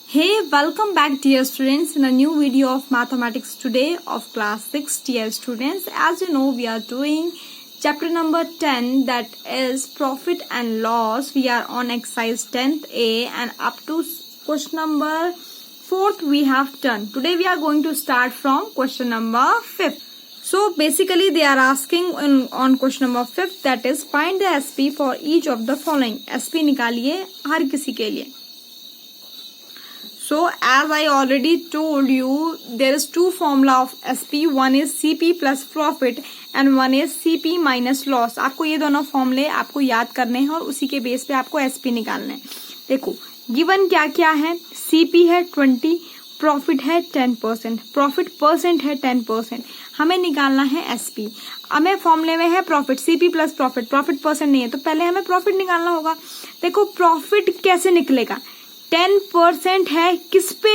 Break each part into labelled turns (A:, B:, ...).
A: Hey, welcome back dear students in a new video of mathematics today of class 6 dear students. As you know, we are doing chapter number 10, that is profit and loss. We are on exercise 10th A and up to question number 4th we have done. Today we are going to start from question number 5th. So basically they are asking on question number 5th, that is find the SP for each of the following. SP निकालिए हर किसी के लिए. So as I already told you, there is two formula of SP. One is CP plus profit and one is CP minus loss. आपको ये दोनों फॉर्मूले आपको याद करने हैं और उसी के बेस पे आपको SP निकालना है. देखो गिवन क्या क्या है. CP है 20, प्रॉफिट है 10%, प्रॉफिट परसेंट है 10%. हमें निकालना है SP. हमें फॉर्मूले में है profit, CP plus profit, profit percent नहीं है तो पहले हमें प्रॉफिट निकालना होगा. देखो प्रॉफिट कैसे निकलेगा. 10% है, किस पे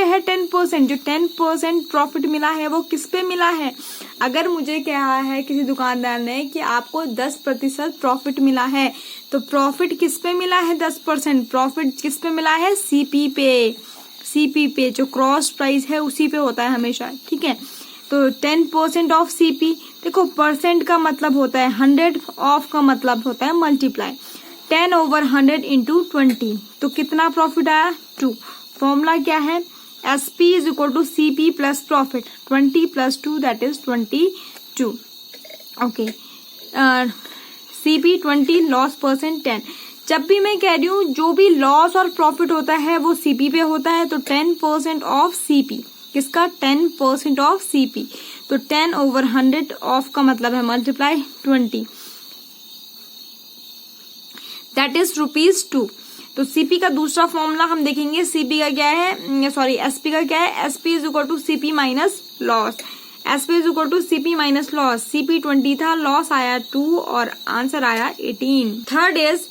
A: है 10%. जो 10% प्रॉफिट मिला है वो किस पे मिला है. अगर मुझे कहा है किसी दुकानदार ने कि आपको 10% प्रॉफिट मिला है तो प्रॉफिट किस पे मिला है. 10% प्रॉफिट किस पे मिला है. सीपी पे जो क्रॉस प्राइस है उसी पे होता है हमेशा. ठीक है, तो 10% ऑफ सीपी. देखो परसेंट का मतलब होता है 100, ऑफ का मतलब होता है मल्टीप्लाई. 10/100 into 20 तो कितना प्रॉफिट आया 2. फॉर्मूला क्या है. SP is equal to CP plus profit. 20 plus 2 that is 22. Okay, CP 20, loss percent 10. जब भी मैं कह रही हूँ जो भी लॉस और प्रॉफिट होता है वो CP पे होता है तो 10% ऑफ CP. किसका 10% ऑफ CP. तो 10/100 ऑफ का मतलब है मल्टीप्लाई 20, दैट इज ₹2. तो सीपी का दूसरा फॉर्मूला हम देखेंगे. सीपी का क्या है, सॉरी एसपी का क्या है. SP is equal to CP minus loss. SP is equal to CP minus loss. CP 20 था, लॉस आया 2 और आंसर आया 18. थर्ड इज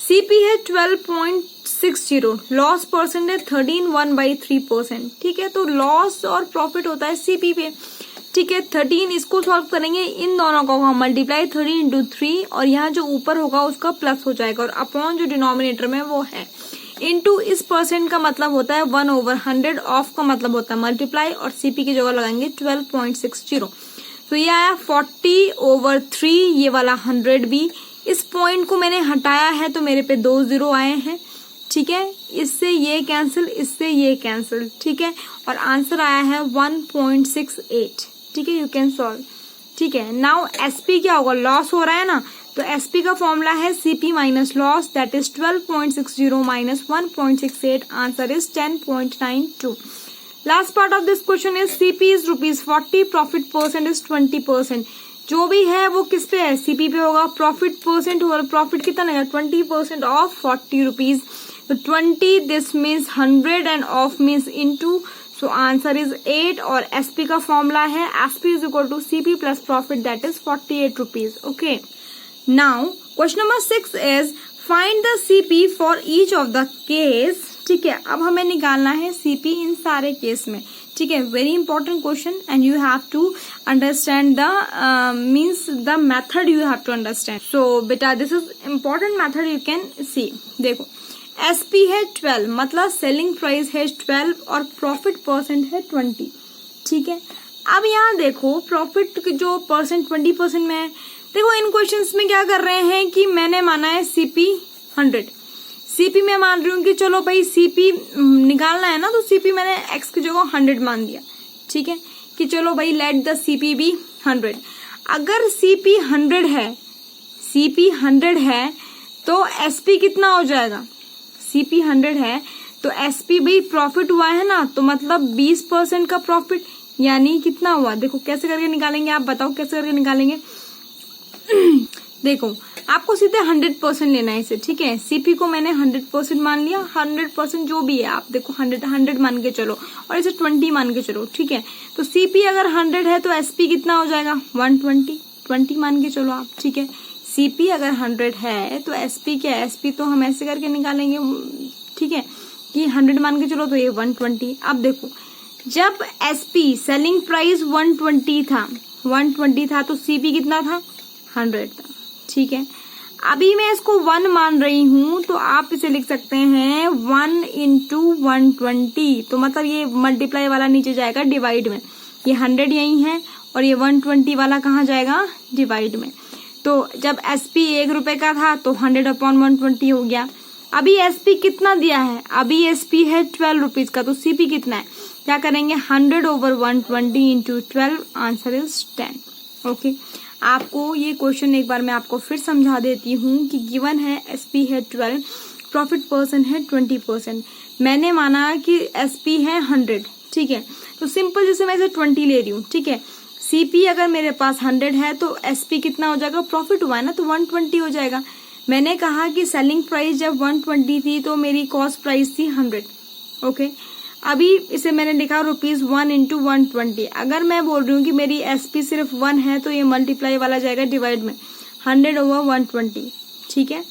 A: सीपी है 12.60, लॉस परसेंट है 13, 1/3%. ठीक है, तो लॉस और प्रॉफिट होता है सीपी पे. ठीक है, 13 इसको सॉल्व करेंगे, इन दोनों को हम मल्टीप्लाई 30 into 3 और यहाँ जो ऊपर होगा उसका प्लस हो जाएगा और अपॉन जो डिनोमिनेटर में वो है इनटू इस परसेंट का मतलब होता है 1/100, ऑफ का मतलब होता है मल्टीप्लाई और सीपी की जगह लगाएंगे 12.60. तो ये आया 40/3, ये वाला 100 भी. इस पॉइंट को मैंने हटाया है तो मेरे पे 2 0 आए हैं. ठीक है, इससे ये कैंसिल, इससे ये कैंसिल. ठीक है, और आंसर आया है 1.68. ठीक है, यू कैन सॉल्व. ठीक है, नाउ एसपी क्या होगा, लॉस हो रहा है ना, तो एसपी का फॉर्मूला है CP minus loss, that is 12.60 minus 1.68. Answer is 10.92. Last part of this question is CP is ₹40, profit percent is 20%. जो भी है वो किस पे है, सीपी पे होगा. प्रॉफिट परसेंट होगा, प्रॉफिट कितना है 20% ऑफ ₹40. तो 20 this means 100 and of means into. So answer is 8 और एसपी का फॉर्मूला है SP is equal to CP plus profit, that is ₹48. Okay, now question number 6 is find the CP for each of the case. ठीक है, अब हमें निकालना है CP इन सारे केस में. ठीक है, very important question and you have to understand the means the method you have to understand. So बेटा this is important method, you can see. देखो एसपी है 12, मतलब सेलिंग प्राइस है 12 और प्रॉफिट परसेंट है 20. ठीक है, अब यहाँ देखो प्रॉफिट जो परसेंट 20% में है. देखो इन क्वेश्चंस में क्या कर रहे हैं कि मैंने माना है सीपी 100. सीपी में मान रही हूँ कि चलो भाई सीपी निकालना है ना, तो सीपी मैंने एक्स की जगह 100 मान दिया. ठीक है, कि चलो भाई लेट द सीपी बी 100. अगर सीपी 100 है तो एसपी कितना हो जाएगा. सीपी 100 है तो एसपी भाई प्रॉफिट हुआ है ना, तो मतलब 20% का प्रॉफिट, यानी कितना हुआ. देखो कैसे करके निकालेंगे, आप बताओ कैसे करके निकालेंगे. देखो आपको सीधे 100% लेना है इसे. ठीक है, सीपी को मैंने 100% मान लिया. 100% जो भी है आप देखो 100 मान के चलो और इसे 20 मान के चलो. ठीक है, तो सीपी अगर 100 है तो एसपी कितना हो जाएगा 120 मान के चलो आप. ठीक है, सीपी अगर 100 है तो एसपी क्या है, एसपी तो हम ऐसे करके निकालेंगे. ठीक है, कि 100 मान के चलो तो ये 120. अब देखो जब एसपी सेलिंग प्राइस 120 था तो सीपी कितना था 100 था. ठीक है, अभी मैं इसको 1 मान रही हूं, तो आप इसे लिख सकते हैं 1 इंटू 120। तो मतलब ये मल्टीप्लाई वाला नीचे जाएगा डिवाइड में, ये 100 यही है और ये 120 वाला कहाँ जाएगा, डिवाइड में। तो जब एसपी 1 रुपए का था तो 100/120 हो गया। अभी एसपी कितना दिया है, अभी एसपी है 12 रुपीज का, तो सीपी कितना है, क्या करेंगे 100/120 इंटू 12, आंसर इज 10। ओके, आपको ये क्वेश्चन एक बार मैं आपको फिर समझा देती हूँ कि गिवन है एसपी है 12, प्रॉफिट परसेंट है 20%, मैंने माना कि एसपी है 100, ठीक है, तो सिंपल जैसे मैं इसे 20 ले रही हूँ, ठीक है। सीपी अगर मेरे पास 100 है तो एसपी कितना हो जाएगा, प्रॉफिट हुआ है ना, तो 120 हो जाएगा। मैंने कहा कि सेलिंग प्राइस जब 120 थी तो मेरी कॉस्ट प्राइस थी 100। ओके, अभी इसे मैंने लिखा ₹1 इंटू 120। अगर मैं बोल रही हूँ कि मेरी एसपी सिर्फ 1 है तो ये मल्टीप्लाई वाला जाएगा डिवाइड में, 100/120, ठीक है।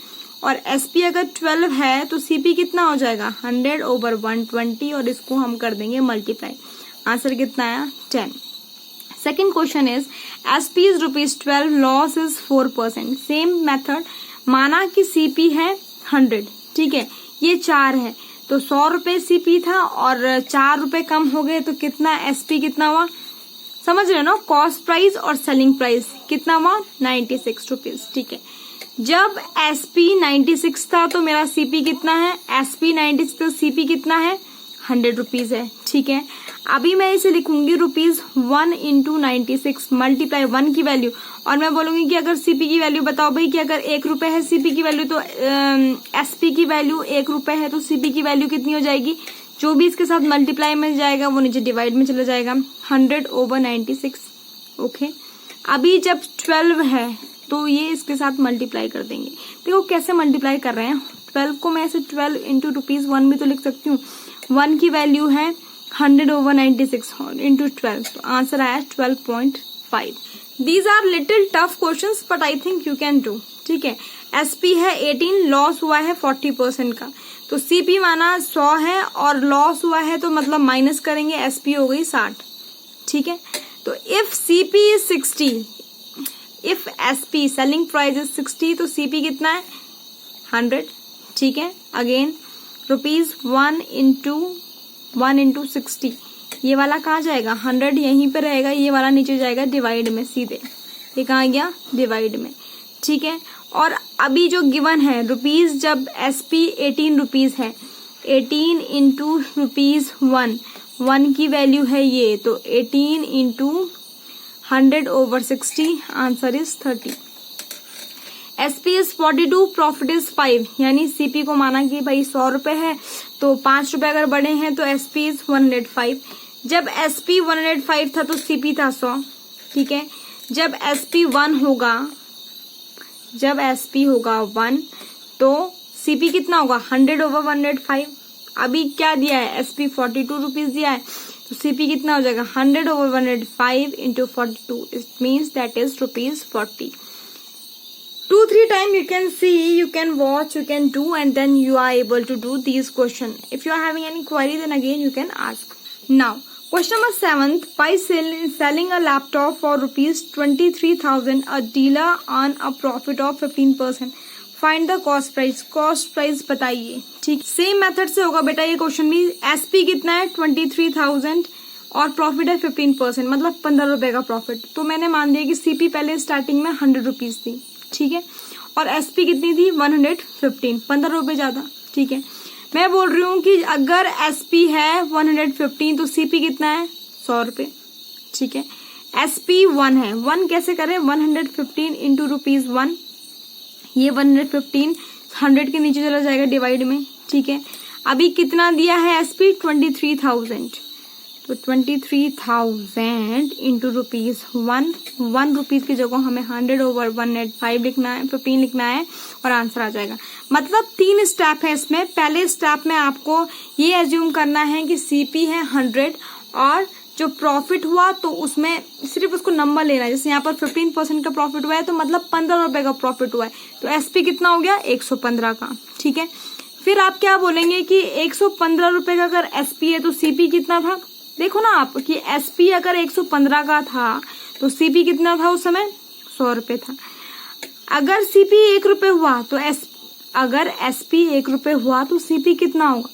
A: और एसपी अगर 12 है तो सीपी कितना हो जाएगा, 100/120, और इसको हम कर देंगे मल्टीप्लाई, आंसर कितना आया, 10। Second question is SP is ₹12, loss is 4%। Same method, माना कि सीपी है 100, ठीक है, ये 4 है, तो 100 रुपए सीपी था और 4 रुपए कम हो गए तो कितना एसपी कितना हुआ, समझ रहे हो ना, कॉस्ट प्राइस और सेलिंग प्राइस कितना हुआ, 96 रुपीज, ठीक है। जब एसपी 96 था तो मेरा सीपी कितना है, एसपी 96 तो सीपी कितना है, 100 रुपीज है, ठीक है। अभी मैं इसे लिखूंगी ₹1 इंटू 96 मल्टीप्लाई 1 की वैल्यू, और मैं बोलूंगी कि अगर सीपी की वैल्यू बताओ भाई, कि अगर 1 रुपए है सीपी की वैल्यू तो एसपी की वैल्यू 1 रुपए है, तो सीपी की वैल्यू कितनी हो जाएगी, जो भी इसके साथ मल्टीप्लाई में जाएगा वो नीचे डिवाइड में चला जाएगा, 100/96। ओके, अभी जब 12 है तो ये इसके साथ मल्टीप्लाई कर देंगे। देखो कैसे मल्टीप्लाई कर रहे हैं, 12 को मैं ऐसे 12 इंटू ₹1 भी तो लिख सकती हूँ। 1 की वैल्यू है 100/96 इंटू 12, तो आंसर आया 12.5। These are little tough questions but I think you can do, ठीक है। एसपी है 18, लॉस हुआ है 40% का, तो सीपी माना 100 है और लॉस हुआ है तो मतलब माइनस करेंगे, एसपी हो गई 60, ठीक है। तो if CP is 60, if SP selling price is 60, तो सीपी कितना है 100, ठीक है। अगेन ₹1 इंटू 60, ये वाला कहाँ जाएगा, 100 यहीं पे रहेगा, ये वाला नीचे जाएगा डिवाइड में सीधे, ये कहाँ गया डिवाइड में, ठीक है। और अभी जो गिवन है रुपीज, जब एसपी 18 रुपीज है, 18 इंटू ₹1 की वैल्यू है ये, तो 18 into 100/60, answer is 30। SP is 42, profit is 5, यानी सीपी को माना कि भाई 100 रुपए है तो 5 रुपए अगर बढ़े हैं तो एसपी इज 105। जब एसपी 105 था तो सीपी था 100, ठीक है। जब एसपी 1 होगा, जब एसपी होगा 1 तो सीपी कितना होगा, 100/105। अभी क्या दिया है, एसपी 42 रुपीज दिया है, तो सीपी कितना हो जाएगा, 100/105 into 42, it means that is ₹40। 2-3 times you can see, you can watch, you can do, and then you are able to do these questions. If you are having any query, then again you can ask. Now, question number 7, by selling a laptop for ₹23,000, a dealer earn a profit of 15%. Find the cost price. Cost price बताइए, ठीक। Same method से होगा बेटा ये question भी। SP कितना है 23,000 और प्रॉफिट है 15%, मतलब 15 रुपए का प्रॉफिट। तो मैंने मान दिया कि सीपी पहले स्टार्टिंग में 100 रुपीज थी, ठीक है, और एसपी कितनी थी 115, 15 रुपए ज्यादा, ठीक है। मैं बोल रही हूँ कि अगर एसपी है 115 तो सीपी कितना है 100 रुपए, ठीक है। एसपी 1 है, 1 कैसे करें, 115 इंटू ₹1, ये 115 100 के नीचे चला जाएगा डिवाइड में, ठीक है। अभी कितना दिया है एसपी 23,000, तो 23,000 इंटू ₹1 रुपीज की जगह हमें 100/105 लिखना है, 15 लिखना है और आंसर आ जाएगा। मतलब 3 स्टेप है इसमें। पहले स्टेप में आपको ये एज्यूम करना है कि सीपी है 100 और जो प्रॉफिट हुआ तो उसमें सिर्फ उसको नंबर लेना है। जैसे यहाँ पर 15% का प्रॉफिट हुआ है तो मतलब 15 रुपए का प्रॉफिट हुआ है, तो एसपी कितना हो गया 115 का, ठीक है। फिर आप क्या बोलेंगे कि 115 रुपए का अगर एसपी है तो सीपी कितना था, देखो ना आप कि एसपी अगर 115 का था तो सीपी कितना था उस समय 100 रुपए था। अगर सीपी 1 रुपए हुआ तो अगर एसपी 1 रुपए हुआ तो सीपी कितना होगा?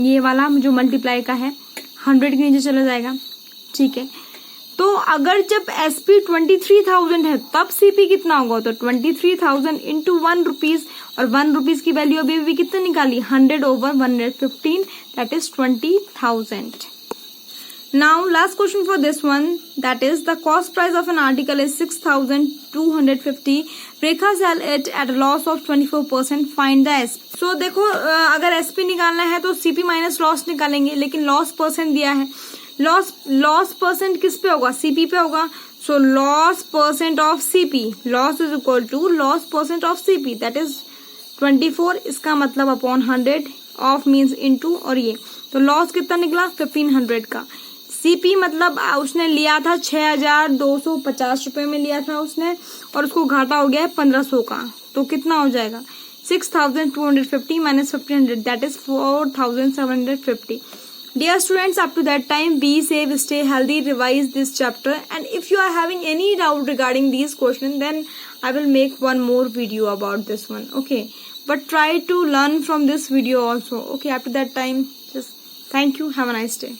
A: ये वाला जो मल्टीप्लाई का है 100 के नीचे चला जाएगा, ठीक है। तो अगर जब एसपी 23,000 है तब सीपी कितना होगा? तो 23,000 इंटू 1 रुपीज, और 1 रुपीज की वैल्यू अभी भी कितना निकाली? 100/115, that is 20,000. Now last question for this one, that is the cost price of an article is 6,250. Rekha sell it at a loss of 24%. Find the SP. So देखो अगर SP निकालना है तो CP माइनस लॉस निकालेंगे, लेकिन loss percent दिया है। Loss percent किस पे होगा? CP पे होगा। So loss percent of CP, loss is equal to loss percent of CP, that is 24, इसका मतलब अपॉन 100, ऑफ मीन्स इनटू, और ये तो लॉस कितना निकला? 1500 का। सीपी मतलब उसने लिया था 6,250 रुपए में लिया था उसने, और उसको घाटा हो गया है 1500 का, तो कितना हो जाएगा? 6,250 minus 1500, that is 4,750. Dear students, up to that time, be safe, stay healthy, revise this chapter, and if you are having any doubt regarding these questions, then I will make one more video about this one, okay? But try to learn from this video also, okay? Up to that time, just thank you, have a nice day.